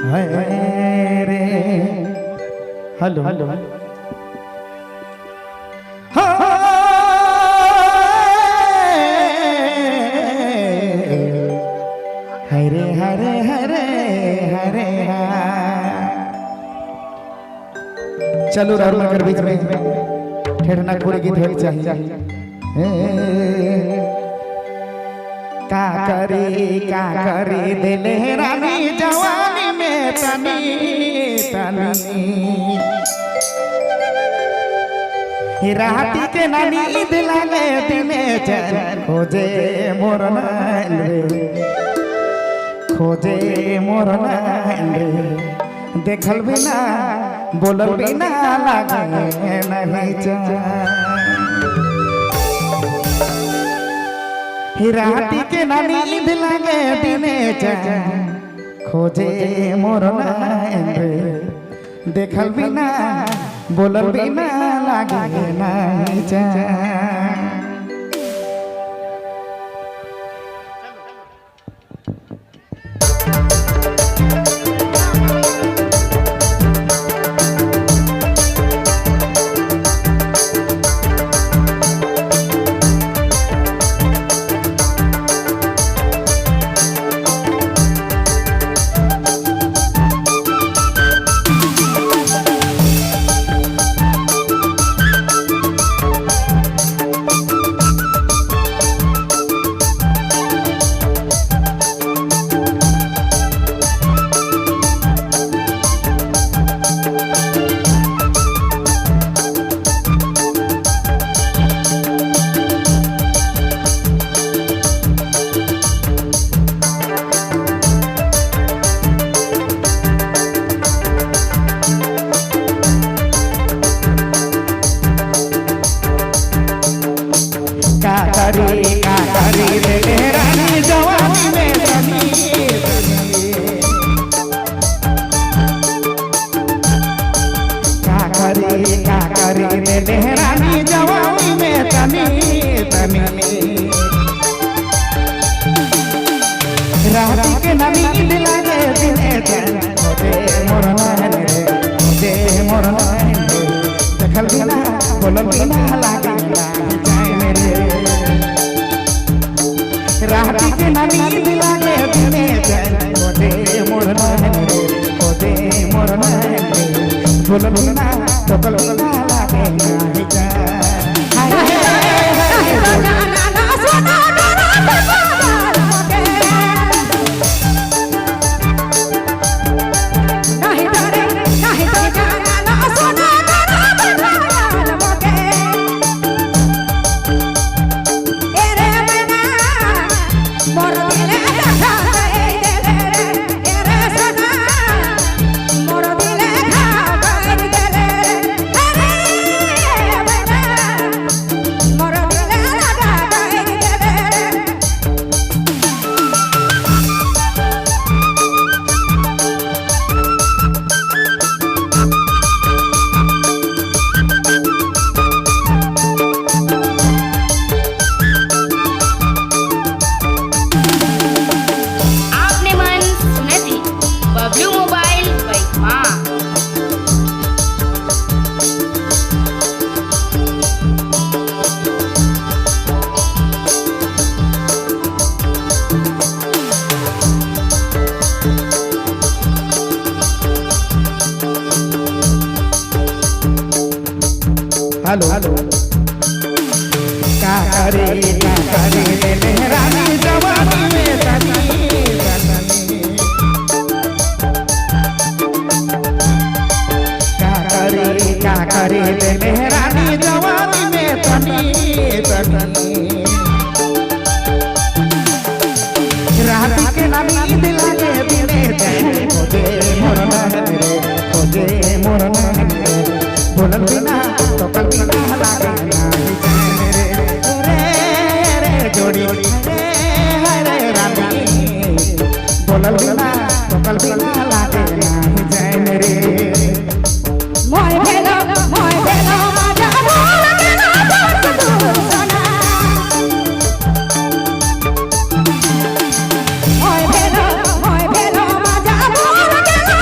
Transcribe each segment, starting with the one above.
रे hello hello Hare Hare Hare Hare चलो राहुल नगर बीच में ठेठना कोई गीत होनी चाहिए। का करी दिले रानी जवानी में तनी तनी राती के नानी दिलाले दिने चल खोजे मोर खोजे मोर देखल बिना बोलल बिना लागे नहीं राती के नानी दिलागे दिने खोजे मोर देखल बिना बोलल बिना लागे नहीं करी दिले रानी जवानी में तनी करी दिले रानी जवानी में तनी तनी राती के नमी दिलागे दिने खोजे मोर खोजे मोर देखल बिना बोलल बिना लागे राती के नमी दिलागे दिने खोजे मोर बोलल बिना बोलल बिना लागे नहीं हेलो हेलो का करी दिले रानी जवानी में तनी का करी दिले रानी जवानी में तनी तनी राती के नमी दिलागे दिने खोजे मोर खोजे मोर बोलल बिना तोकल बिना लागे नहीं रे जोड़ी रे रानी बोलल बिना तोकल बिना लागे नहीं जान रे मोय भेलो मजा बोल के ना सोना मोय भेलो मजा बोल के ना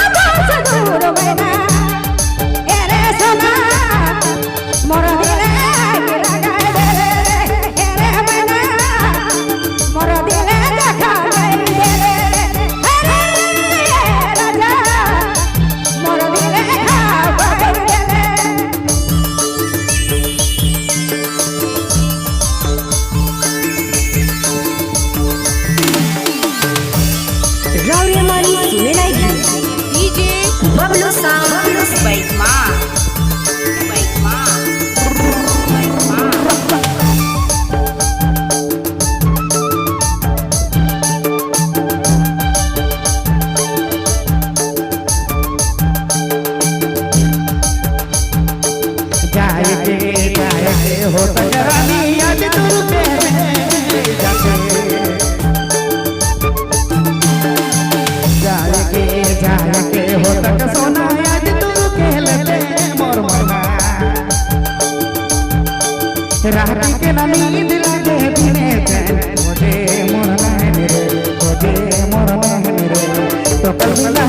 বিনা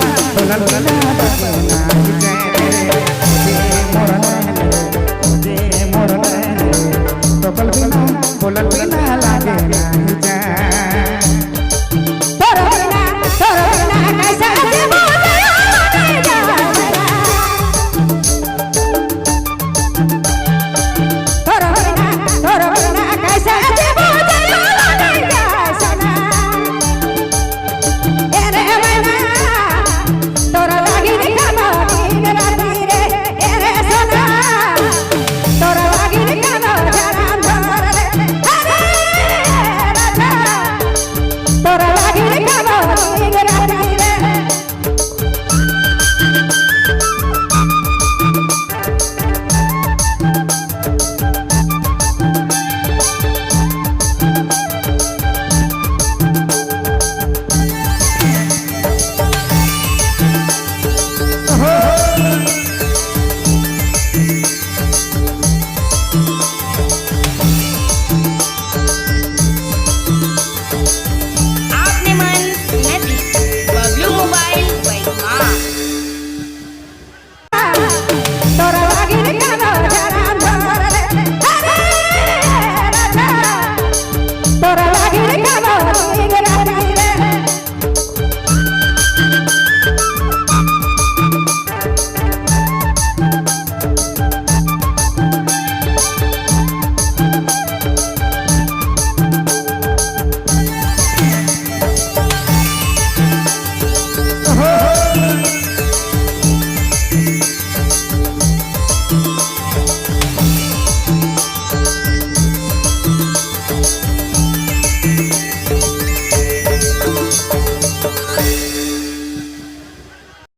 ডাকে না